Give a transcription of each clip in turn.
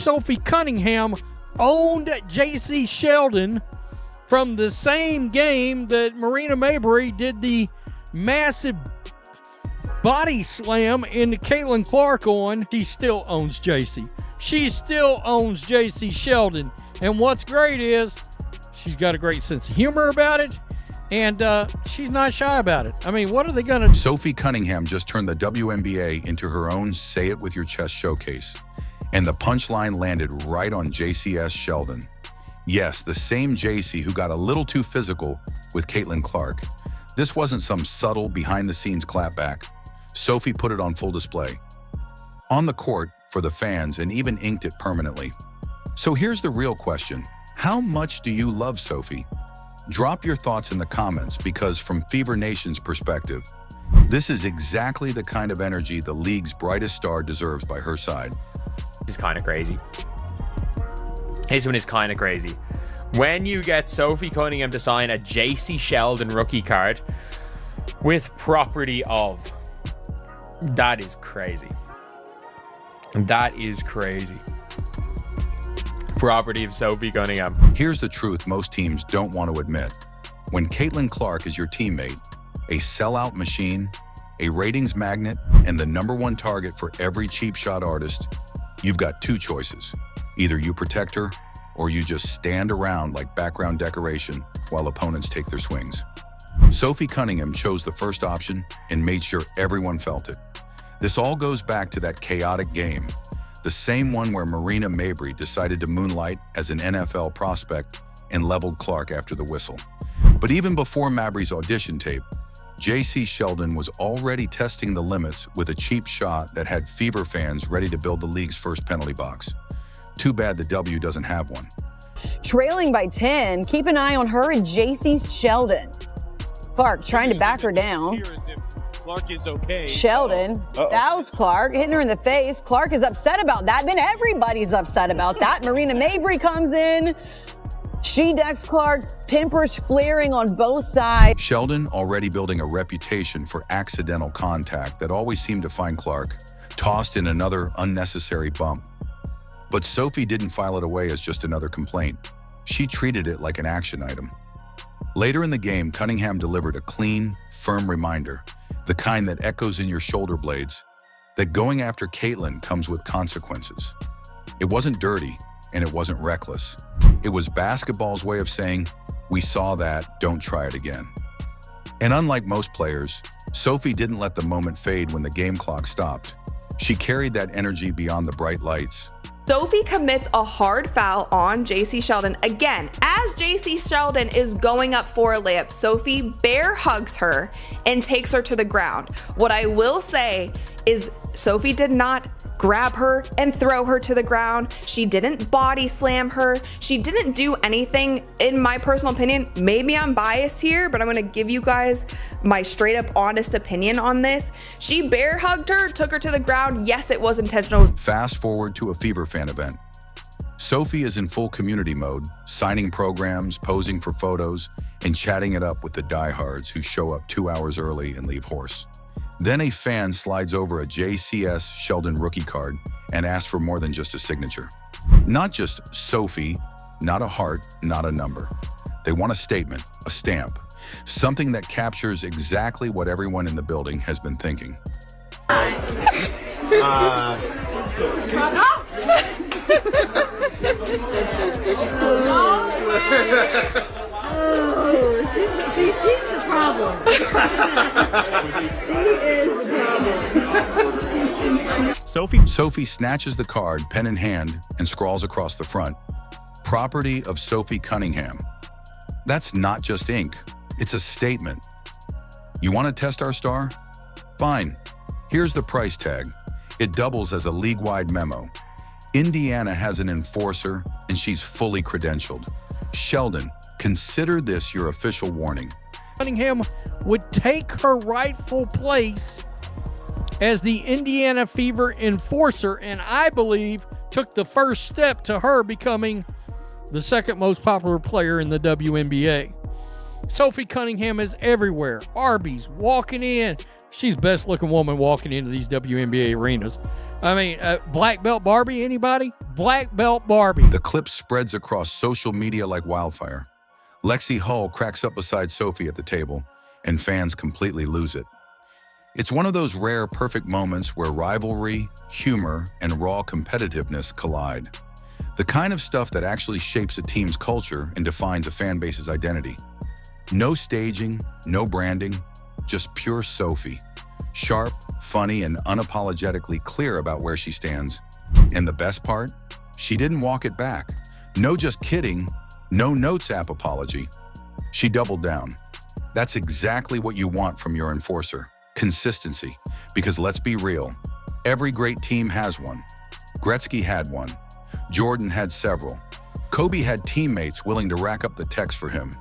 Sophie Cunningham owned Jacy Sheldon from the same game that Marina Mabrey did the massive body slam into Caitlin Clark on. She still owns Jacy. She still owns Jacy Sheldon. And what's great is she's got a great sense of humor about it, and she's not shy about it. I mean, what are they going to... Sophie Cunningham just turned the WNBA into her own Say It With Your Chest showcase. And the punchline landed right on Jacy Sheldon. Yes, the same Jacy who got a little too physical with Caitlin Clark. This wasn't some subtle, behind-the-scenes clapback. Sophie put it on full display. On the court, for the fans, and even inked it permanently. So here's the real question. How much do you love Sophie? Drop your thoughts in the comments, because from Fever Nation's perspective, this is exactly the kind of energy the league's brightest star deserves by her side. This is kind of crazy. This one is kind of crazy. When you get Sophie Cunningham to sign a Jacy Sheldon rookie card with property of, that is crazy. That is crazy. Property of Sophie Cunningham. Here's the truth most teams don't want to admit. When Caitlin Clark is your teammate, a sellout machine, a ratings magnet, and the #1 target for every cheap shot artist, you've got two choices. Either you protect her, or you just stand around like background decoration while opponents take their swings. Sophie Cunningham chose the first option and made sure everyone felt it. This all goes back to that chaotic game, the same one where Marina Mabrey decided to moonlight as an NFL prospect and leveled Clark after the whistle. But even before Mabrey's audition tape, Jacy Sheldon was already testing the limits with a cheap shot that had Fever fans ready to build the league's first penalty box. Too bad the W doesn't have one. Trailing by 10, keep an eye on her and Jacy Sheldon. Clark trying to back her down. Clark is okay. Sheldon, that was Clark, hitting her in the face. Clark is upset about that. Then everybody's upset about that. Marina Mabrey comes in. She decks Clark, tempers flaring on both sides. Sheldon already building a reputation for accidental contact that always seemed to find Clark tossed in another unnecessary bump. But Sophie didn't file it away as just another complaint. She treated it like an action item. Later in the game, Cunningham delivered a clean, firm reminder, the kind that echoes in your shoulder blades, that going after Caitlin comes with consequences. It wasn't dirty, and it wasn't reckless. It was basketball's way of saying, we saw that, don't try it again. And unlike most players, Sophie didn't let the moment fade when the game clock stopped. She carried that energy beyond the bright lights. Sophie commits a hard foul on Jacy Sheldon. Again, as Jacy Sheldon is going up for a layup, Sophie bear hugs her and takes her to the ground. What I will say is Sophie did not grab her and throw her to the ground. She didn't body slam her. She didn't do anything, in my personal opinion. Maybe I'm biased here, but I'm gonna give you guys my straight up honest opinion on this. She bear hugged her, took her to the ground. Yes, it was intentional. Fast forward to a Fever fan event. Sophie is in full community mode, signing programs, posing for photos, and chatting it up with the diehards who show up 2 hours early and leave hoarse. Then a fan slides over a Jacy Sheldon rookie card and asks for more than just a signature. Not just Sophie, not a heart, not a number. They want a statement, a stamp, something that captures exactly what everyone in the building has been thinking. See, she's the problem. She is the problem. Sophie snatches the card, pen in hand, and scrawls across the front. Property of Sophie Cunningham. That's not just ink, it's a statement. You want to test our star? Fine. Here's the price tag. It doubles as a league-wide memo. Indiana has an enforcer, and she's fully credentialed. Sheldon, consider this your official warning. Cunningham would take her rightful place as the Indiana Fever enforcer, and I believe took the first step to her becoming the second most popular player in the WNBA. Sophie Cunningham is everywhere. Arby's, walking in, She's best looking woman walking into these WNBA arenas. I mean, black belt Barbie, anybody? Black belt Barbie. The clip spreads across social media like wildfire. Lexi Hull cracks up beside Sophie at the table, and fans completely lose it. It's one of those rare, perfect moments where rivalry, humor, and raw competitiveness collide. The kind of stuff that actually shapes a team's culture and defines a fan base's identity. No staging, no branding, just pure Sophie. Sharp, funny, and unapologetically clear about where she stands. And the best part? She didn't walk it back. No just kidding, no notes app apology. She doubled down. That's exactly what you want from your enforcer. Consistency. Because let's be real, every great team has one. Gretzky had one. Jordan had several. Kobe had teammates willing to rack up the text for him.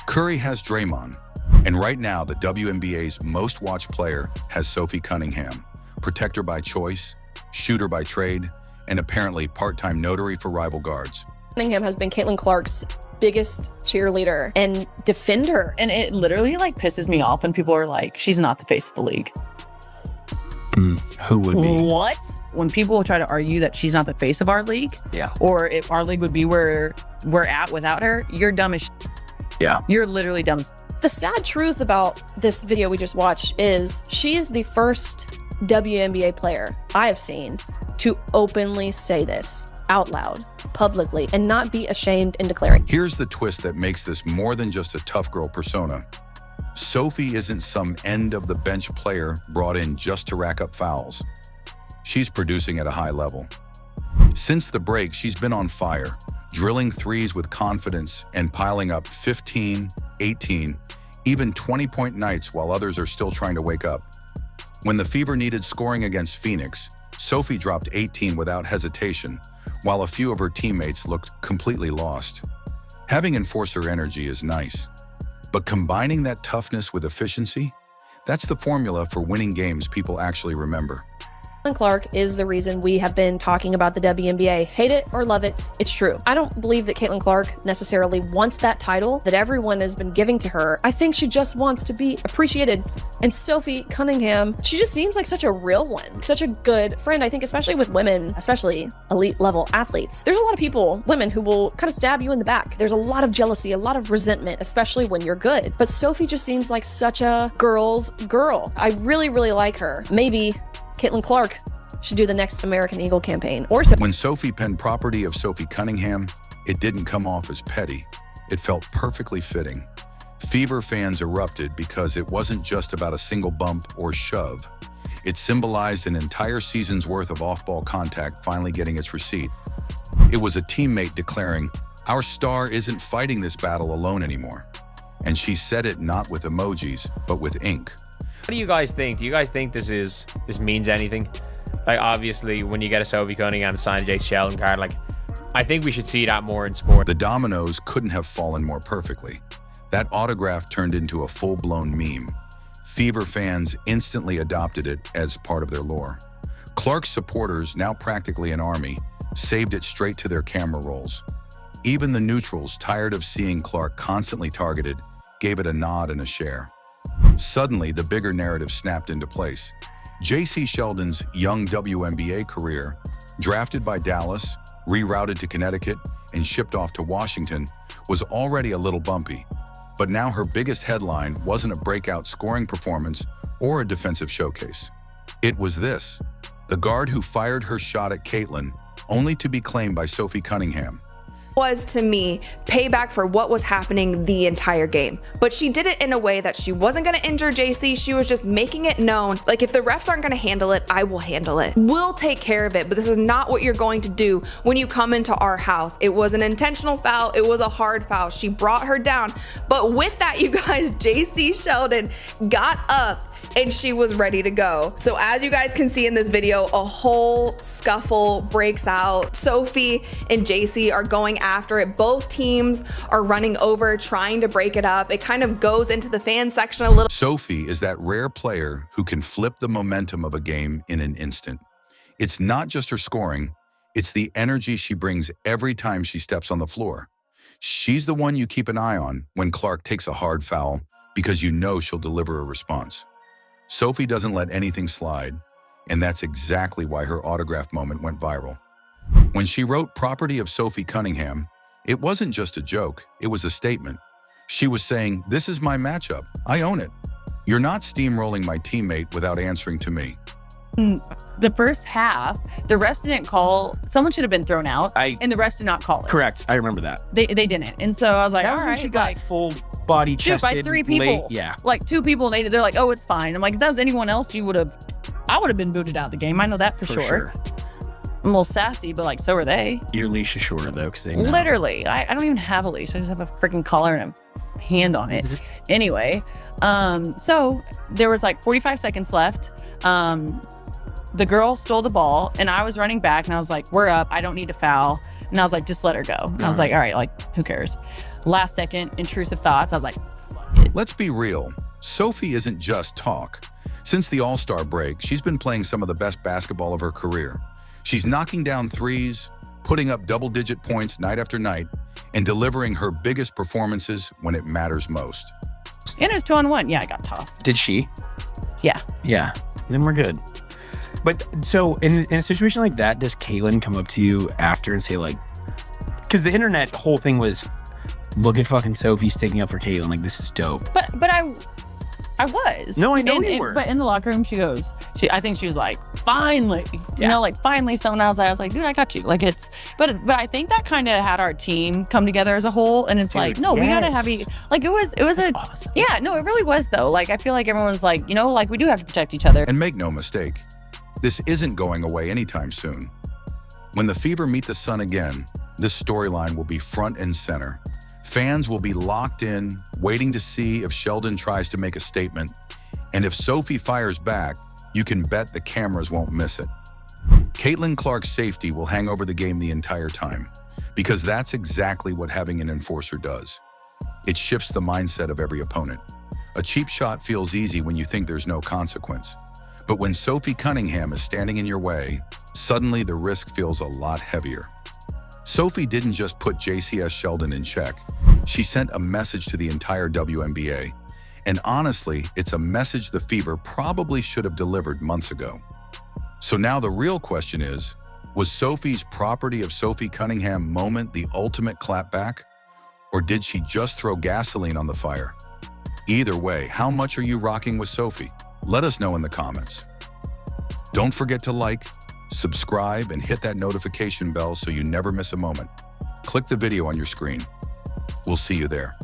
Curry has Draymond. And right now, the WNBA's most watched player has Sophie Cunningham, protector by choice, shooter by trade, and apparently part-time notary for rival guards. Cunningham has been Caitlin Clark's biggest cheerleader and defender. And it literally like pisses me off when people are like, she's not the face of the league. Who would be? What? When people try to argue that she's not the face of our league, Yeah. or if our league would be where we're at without her, you're dumb as Yeah. You're literally dumb as The sad truth about this video we just watched is she is the first WNBA player I have seen to openly say this out loud, publicly, and not be ashamed in declaring. Here's the twist that makes this more than just a tough girl persona. Sophie isn't some end-of-the-bench player brought in just to rack up fouls. She's producing at a high level. Since the break, she's been on fire, drilling threes with confidence and piling up 15, 18, even 20-point nights while others are still trying to wake up. When the Fever needed scoring against Phoenix, Sophie dropped 18 without hesitation, while a few of her teammates looked completely lost. Having enforcer energy is nice, but combining that toughness with efficiency, that's the formula for winning games people actually remember. Caitlin Clark is the reason we have been talking about the WNBA. Hate it or love it, it's true. I don't believe that Caitlin Clark necessarily wants that title that everyone has been giving to her. I think she just wants to be appreciated. And Sophie Cunningham, she just seems like such a real one, such a good friend. I think especially with women, especially elite level athletes, there's a lot of people, women, who will kind of stab you in the back. There's a lot of jealousy, a lot of resentment, especially when you're good. But Sophie just seems like such a girl's girl. I really, really like her. Maybe Caitlin Clark should do the next American Eagle campaign. Or so. When Sophie penned property of Sophie Cunningham, it didn't come off as petty. It felt perfectly fitting. Fever fans erupted because it wasn't just about a single bump or shove. It symbolized an entire season's worth of off-ball contact finally getting its receipt. It was a teammate declaring, "Our star isn't fighting this battle alone anymore." And she said it not with emojis, but with ink. What do you guys think? Do you guys think this means anything? Like, obviously, when you get a Sophie Cunningham signed a Jacy Sheldon card, like, I think we should see that more in sport. The dominoes couldn't have fallen more perfectly. That autograph turned into a full-blown meme. Fever fans instantly adopted it as part of their lore. Clark's supporters, now practically an army, saved it straight to their camera rolls. Even the neutrals, tired of seeing Clark constantly targeted, gave it a nod and a share. Suddenly, the bigger narrative snapped into place. Jacy Sheldon's young WNBA career, drafted by Dallas, rerouted to Connecticut, and shipped off to Washington, was already a little bumpy. But now her biggest headline wasn't a breakout scoring performance or a defensive showcase. It was this: the guard who fired her shot at Caitlin, only to be claimed by Sophie Cunningham. Was to me payback for what was happening the entire game. But she did it in a way that she wasn't going to injure Jacy. She was just making it known, like, if the refs aren't going to handle it, I will handle it. We'll take care of it, but this is not what you're going to do when you come into our house. It was an intentional foul. It was a hard foul. She brought her down. But with that, you guys, Jacy Sheldon got up and she was ready to go. So as you guys can see in this video, a whole scuffle breaks out. Sophie and Jacy are going after it. Both teams are running over, trying to break it up. It kind of goes into the fan section a little. Sophie is that rare player who can flip the momentum of a game in an instant. It's not just her scoring, it's the energy she brings every time she steps on the floor. She's the one you keep an eye on when Clark takes a hard foul, because you know she'll deliver a response. Sophie doesn't let anything slide, and that's exactly why her autograph moment went viral. When she wrote "Property of Sophie Cunningham," it wasn't just a joke, it was a statement. She was saying, "This is my matchup. I own it. You're not steamrolling my teammate without answering to me." The first half, the refs didn't call. Someone should have been thrown out, and the refs did not call it. Correct. I remember that. They didn't. And so I was like, all right. She got full body chested. By 3 people. Yeah. Like 2 people, they're like, oh, it's fine. I'm like, if that was anyone else, I would have been booted out of the game. I know that for sure. I'm a little sassy, but like, so are they. Your leash is shorter though, because they know. Literally. I don't even have a leash. I just have a freaking collar and a hand on it. Anyway, so there was like 45 seconds left. The girl stole the ball and I was running back and I was like, we're up. I don't need to foul. And I was like, just let her go. And I was like, all right, like, who cares? Last second, intrusive thoughts. I was like, fuck it. Let's be real. Sophie isn't just talk. Since the All-Star break, she's been playing some of the best basketball of her career. She's knocking down threes, putting up double-digit points night after night, and delivering her biggest performances when it matters most. And it was 2-on-1. Yeah, I got tossed. Did she? Yeah. Yeah. Then we're good. But so in a situation like that, does Caitlyn come up to you after and say like, because the internet, the whole thing was, look at fucking Sophie sticking up for Caitlyn, like this is dope. But I was. No, I know you were. But in the locker room, I think she was like, finally, you know, like finally someone else. I was like, dude, I got you. Like but I think that kind of had our team come together as a whole. And it's like, no, we gotta have like, it was awesome. Yeah, no, it really was though. Like, I feel like everyone was like, you know, like we do have to protect each other. And make no mistake, this isn't going away anytime soon. When the Fever meet the Sun again, this storyline will be front and center. Fans will be locked in, waiting to see if Sheldon tries to make a statement. And if Sophie fires back, you can bet the cameras won't miss it. Caitlin Clark's safety will hang over the game the entire time, because that's exactly what having an enforcer does. It shifts the mindset of every opponent. A cheap shot feels easy when you think there's no consequence. But when Sophie Cunningham is standing in your way, suddenly the risk feels a lot heavier. Sophie didn't just put Jacy Sheldon in check. She sent a message to the entire WNBA. And honestly, it's a message the Fever probably should have delivered months ago. So now the real question is, was Sophie's "Property of Sophie Cunningham" moment the ultimate clapback? Or did she just throw gasoline on the fire? Either way, how much are you rocking with Sophie? Let us know in the comments. Don't forget to like, subscribe, and hit that notification bell so you never miss a moment. Click the video on your screen. We'll see you there.